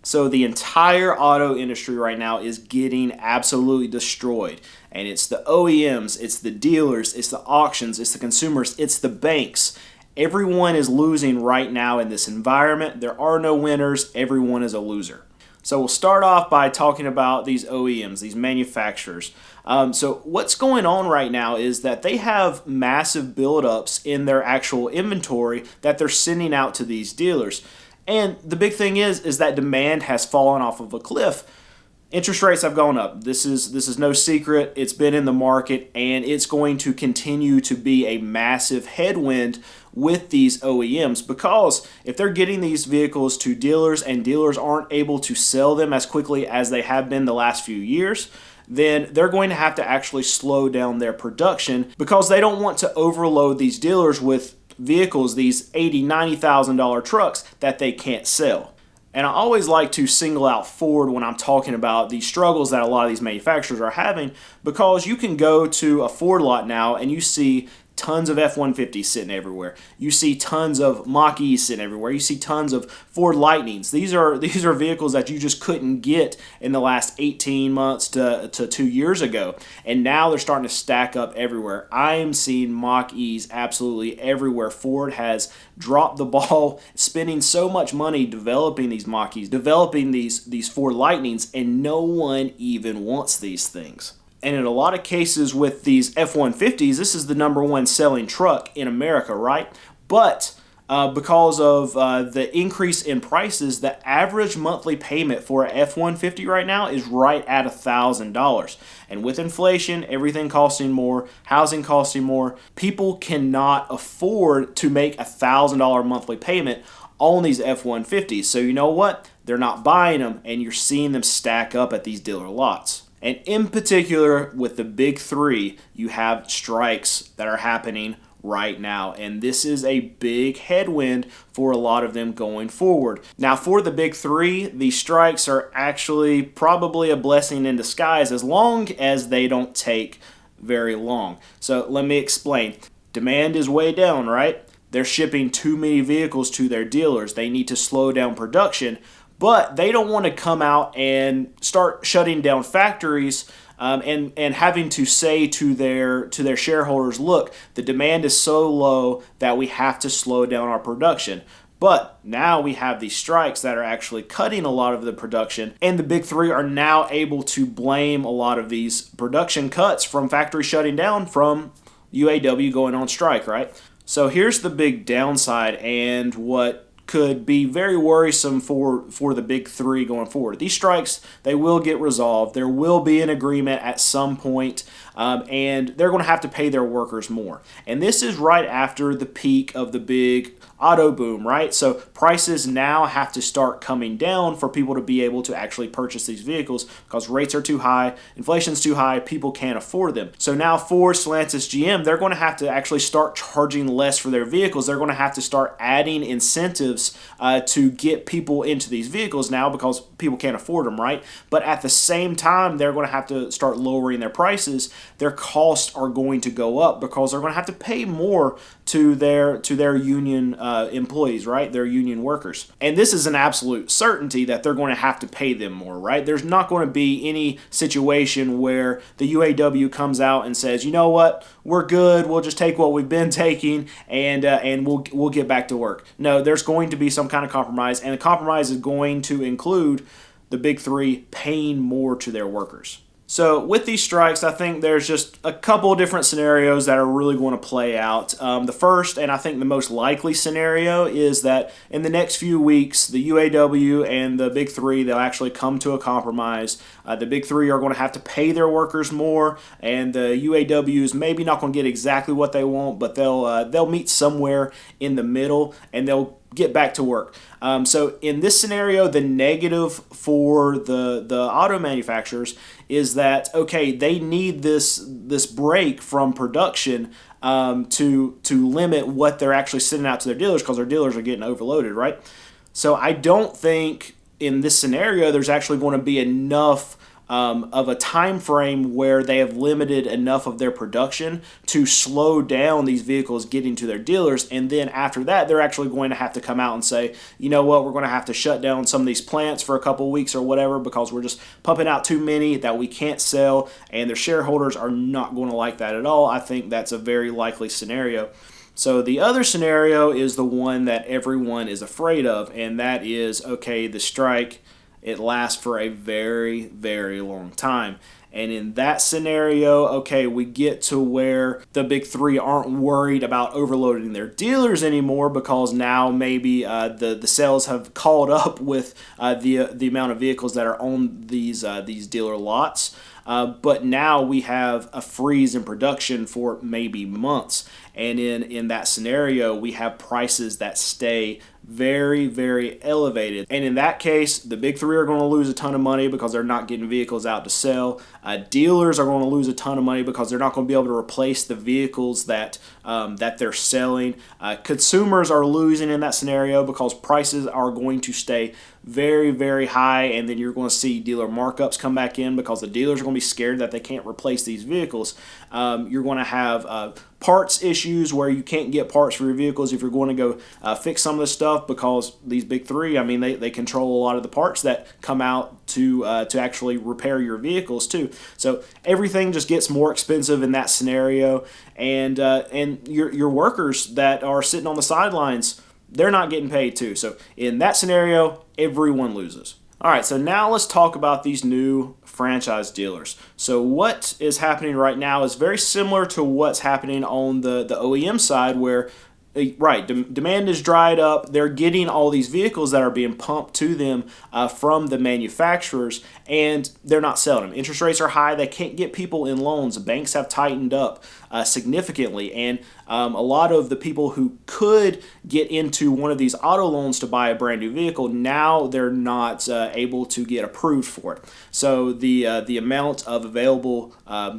So the entire auto industry right now is getting absolutely destroyed. And it's the OEMs, it's the dealers, it's the auctions, it's the consumers, it's the banks. Everyone is losing right now in this environment. There are no winners. Everyone is a loser. So we'll start off by talking about these OEMs, these manufacturers. So what's going on right now is that they have massive buildups in their actual inventory that they're sending out to these dealers. And the big thing is that demand has fallen off of a cliff. Interest rates have gone up. This is no secret. It's been in the market, and it's going to continue to be a massive headwind with these OEMs, because if they're getting these vehicles to dealers and dealers aren't able to sell them as quickly as they have been the last few years, then they're going to have to actually slow down their production, because they don't want to overload these dealers with vehicles, these $80,000, $90,000 trucks that they can't sell. And I always like to single out Ford when I'm talking about the struggles that a lot of these manufacturers are having, because you can go to a Ford lot now and you see tons of F-150s sitting everywhere. You see tons of Mach-E's sitting everywhere. You see tons of Ford Lightnings. These are vehicles that you just couldn't get in the last 18 months to 2 years ago. And now they're starting to stack up everywhere. I am seeing Mach-E's absolutely everywhere. Ford has dropped the ball, spending so much money developing these Mach-E's, developing these Ford Lightnings, and no one even wants these things. And in a lot of cases with these F-150s, this is the number one selling truck in America, right? But because of the increase in prices, the average monthly payment for an F-150 right now is right at $1,000. And with inflation, everything costing more, housing costing more, people cannot afford to make $1,000 monthly payment on these F-150s. So you know what? They're not buying them, and you're seeing them stack up at these dealer lots. And in particular, with the big three, you have strikes that are happening right now. And this is a big headwind for a lot of them going forward. Now, for the big three, these strikes are actually probably a blessing in disguise, as long as they don't take very long. So let me explain. Demand is way down, right? They're shipping too many vehicles to their dealers. They need to slow down production. But they don't want to come out and start shutting down factories and having to say to their shareholders, look, the demand is so low that we have to slow down our production. But now we have these strikes that are actually cutting a lot of the production, and the big three are now able to blame a lot of these production cuts from factories shutting down from UAW going on strike, right? So here's the big downside, and what could be very worrisome for the big three going forward. These strikes, they will get resolved. There will be an agreement at some point, and they're going to have to pay their workers more. And this is right after the peak of the big auto boom, right? So prices now have to start coming down for people to be able to actually purchase these vehicles, because rates are too high, inflation's too high, people can't afford them. So now Ford, Stellantis, GM, they're going to have to actually start charging less for their vehicles. They're going to have to start adding incentives to get people into these vehicles now, because people can't afford them, right? But at the same time, they're going to have to start lowering their prices. Their costs are going to go up, because they're going to have to pay more to their union employees, right? Their union workers. And this is an absolute certainty that they're going to have to pay them more, right? There's not going to be any situation where the UAW comes out and says, you know what, we're good, we'll just take what we've been taking and we'll get back to work. No, there's going to be some kind of compromise, and the compromise is going to include the big three paying more to their workers. So with these strikes, I think there's just a couple of different scenarios that are really going to play out. The first, and I think the most likely scenario, is that in the next few weeks, the UAW and the big three, they'll actually come to a compromise. The big three are going to have to pay their workers more, and the UAW is maybe not going to get exactly what they want, but they'll meet somewhere in the middle, and they'll get back to work. So in this scenario, the negative for the auto manufacturers is that, okay, they need this break from production to limit what they're actually sending out to their dealers, because their dealers are getting overloaded, right? So I don't think in this scenario there's actually going to be enough of a time frame where they have limited enough of their production to slow down these vehicles getting to their dealers. And then after that, they're actually going to have to come out and say, you know what, we're going to have to shut down some of these plants for a couple of weeks or whatever because we're just pumping out too many that we can't sell. And their shareholders are not going to like that at all. I think that's a very likely scenario. So the other scenario is the one that everyone is afraid of, and that is, okay, the strike, it lasts for a very, very long time. And in that scenario, okay, we get to where the big three aren't worried about overloading their dealers anymore because now maybe the sales have caught up with the amount of vehicles that are on these dealer lots. But now we have a freeze in production for maybe months. And in that scenario, we have prices that stay very, very elevated. And in that case, the big three are going to lose a ton of money because they're not getting vehicles out to sell. Dealers are going to lose a ton of money because they're not going to be able to replace the vehicles that they're selling. Consumers are losing in that scenario because prices are going to stay very, very high, and then you're going to see dealer markups come back in because the dealers are going to be scared that they can't replace these vehicles. You're going to have parts issues where you can't get parts for your vehicles if you're going to go fix some of this stuff because these big three, I mean, they control a lot of the parts that come out to actually repair your vehicles too. So everything just gets more expensive in that scenario, and your workers that are sitting on the sidelines, they're not getting paid too. So in that scenario, everyone loses. All right, so now let's talk about these new franchise dealers. So what is happening right now is very similar to what's happening on the OEM side where demand is dried up. They're getting all these vehicles that are being pumped to them from the manufacturers, and they're not selling them. Interest rates are high. They can't get people in loans. Banks have tightened up significantly, and a lot of the people who could get into one of these auto loans to buy a brand new vehicle, now they're not able to get approved for it. So the amount of available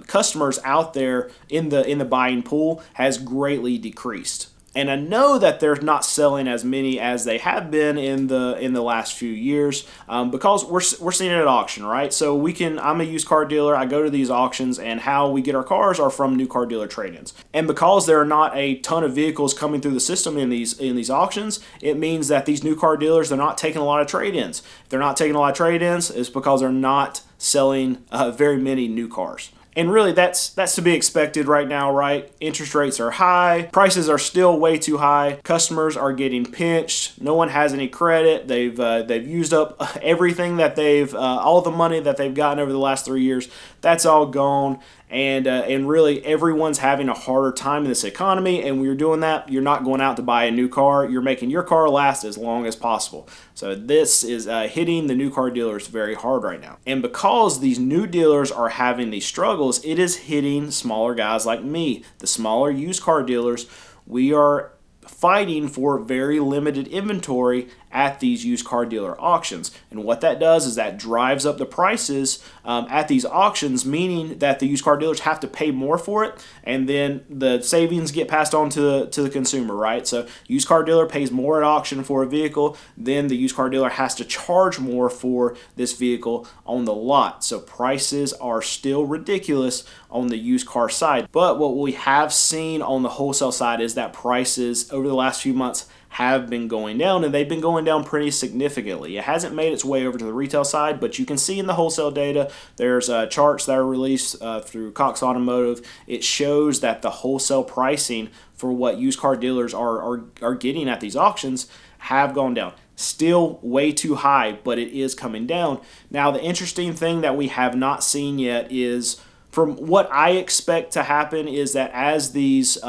customers out there in the buying pool has greatly decreased. And I know that they're not selling as many as they have been in the last few years because we're seeing it at auction, right? So I'm a used car dealer. I go to these auctions, and how we get our cars are from new car dealer trade-ins. And because there are not a ton of vehicles coming through the system in these auctions, it means that these new car dealers, they're not taking a lot of trade-ins. If they're not taking a lot of trade-ins, it's because they're not selling very many new cars. And really, that's to be expected right now, right? Interest rates are high. Prices are still way too high. Customers are getting pinched. No one has any credit. They've used up everything that all the money that they've gotten over the last 3 years. That's all gone. And really, everyone's having a harder time in this economy. And when you're doing that, you're not going out to buy a new car. You're making your car last as long as possible. So this is hitting the new car dealers very hard right now. And because these new dealers are having these struggles, it is hitting smaller guys like me, the smaller used car dealers. We are fighting for very limited inventory at these used car dealer auctions. And what that does is that drives up the prices at these auctions, meaning that the used car dealers have to pay more for it, and then the savings get passed on to the consumer, right? So used car dealer pays more at auction for a vehicle, then the used car dealer has to charge more for this vehicle on the lot. So prices are still ridiculous on the used car side. But what we have seen on the wholesale side is that prices over the last few months have been going down, and they've been going down pretty significantly. It hasn't made its way over to the retail side, but you can see in the wholesale data, there's charts that are released through Cox Automotive. It shows that the wholesale pricing for what used car dealers are getting at these auctions have gone down. Still way too high, but it is coming down. Now, the interesting thing that we have not seen yet is, from what I expect to happen, is that as these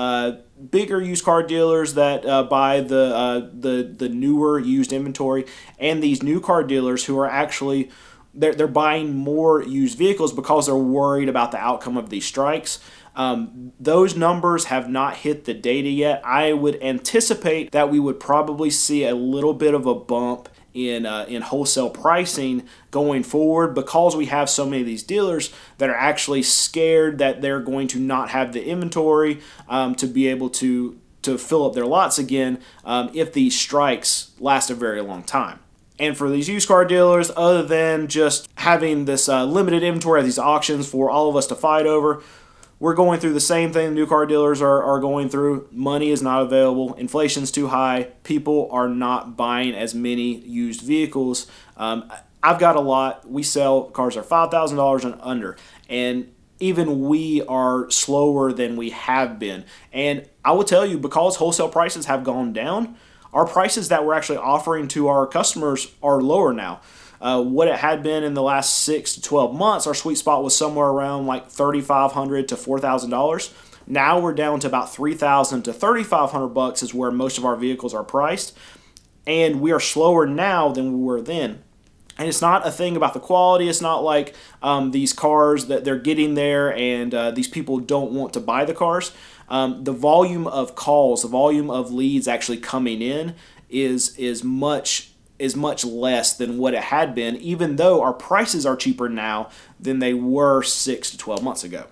bigger used car dealers that buy the newer used inventory, and these new car dealers who are actually they're buying more used vehicles because they're worried about the outcome of these strikes. Those numbers have not hit the data yet. I would anticipate that we would probably see a little bit of a bump in wholesale pricing going forward because we have so many of these dealers that are actually scared that they're going to not have the inventory to be able to fill up their lots again if these strikes last a very long time. And for these used car dealers, other than just having this limited inventory of these auctions for all of us to fight over. We're going through the same thing new car dealers are going through. Money is not available. Inflation's too high. People are not buying as many used vehicles. I've got a lot. We sell cars that are $5,000 and under. And even we are slower than we have been. And I will tell you, because wholesale prices have gone down, our prices that we're actually offering to our customers are lower now. What it had been in the last 6 to 12 months, our sweet spot was somewhere around like $3,500 to $4,000. Now we're down to about $3,000 to $3,500 is where most of our vehicles are priced, and we are slower now than we were then. And it's not a thing about the quality. It's not like these cars that they're getting there and these people don't want to buy the cars. The volume of calls, the volume of leads actually coming in is much less than what it had been, even though our prices are cheaper now than they were 6 to 12 months ago.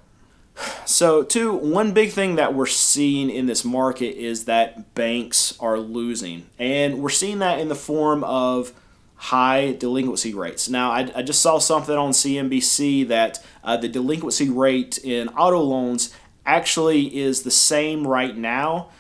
So, one big thing that we're seeing in this market is that banks are losing. And we're seeing that in the form of high delinquency rates. Now, I just saw something on CNBC that the delinquency rate in auto loans actually is the same right now,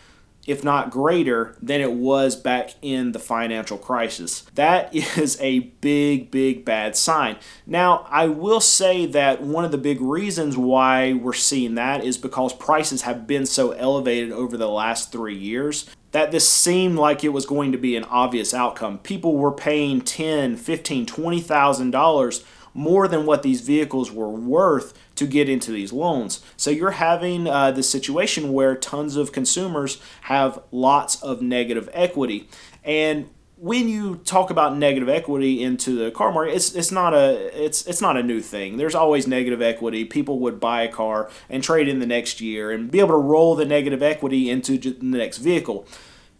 if not greater, than it was back in the financial crisis. That is a big, big bad sign. Now, I will say that one of the big reasons why we're seeing that is because prices have been so elevated over the last 3 years that this seemed like it was going to be an obvious outcome. People were paying $10,000, $15,000, $20,000 more than what these vehicles were worth to get into these loans. So you're having this situation where tons of consumers have lots of negative equity. And when you talk about negative equity into the car market, it's not a new thing. There's always negative equity. People would buy a car and trade in the next year and be able to roll the negative equity into the next vehicle.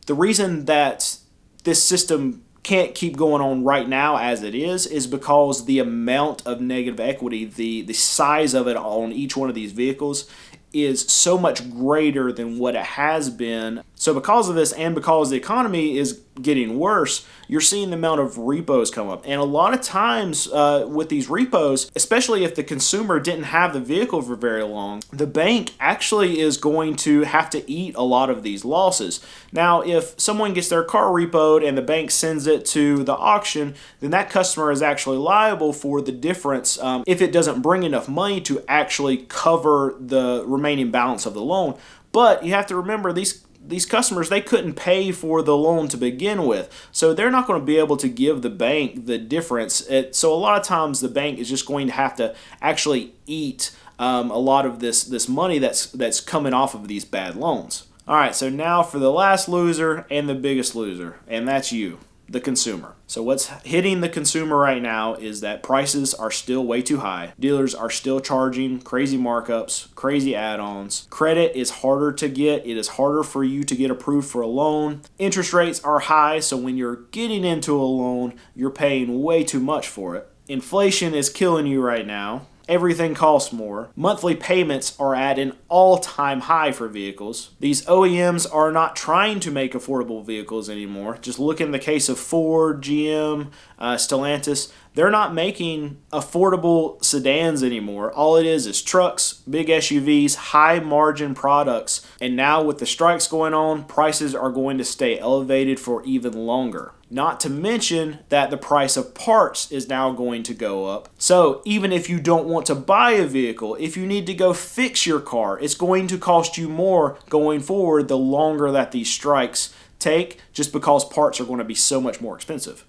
The reason that this system can't keep going on right now as it is because the amount of negative equity, the size of it on each one of these vehicles is so much greater than what it has been. So because of this and because the economy is getting worse, you're seeing the amount of repos come up. And a lot of times with these repos, especially if the consumer didn't have the vehicle for very long, the bank actually is going to have to eat a lot of these losses. Now, if someone gets their car repoed and the bank sends it to the auction, then that customer is actually liable for the difference if it doesn't bring enough money to actually cover the remaining balance of the loan. But you have to remember, these customers, they couldn't pay for the loan to begin with. So they're not going to be able to give the bank the difference. So a lot of times the bank is just going to have to actually eat a lot of this money that's coming off of these bad loans. All right, so now for the last loser and the biggest loser, and that's you, the consumer. So what's hitting the consumer right now is that prices are still way too high. Dealers are still charging crazy markups, crazy add-ons. Credit is harder to get. It is harder for you to get approved for a loan. Interest rates are high, so when you're getting into a loan, you're paying way too much for it. Inflation is killing you right now. Everything costs more. Monthly payments are at an all-time high for vehicles. These OEMs are not trying to make affordable vehicles anymore. Just look in the case of Ford, GM, Stellantis. They're not making affordable sedans anymore. All it is trucks, big SUVs, high-margin products. And now with the strikes going on, prices are going to stay elevated for even longer. Not to mention that the price of parts is now going to go up. So even if you don't want to buy a vehicle, if you need to go fix your car, it's going to cost you more going forward the longer that these strikes take, just because parts are going to be so much more expensive.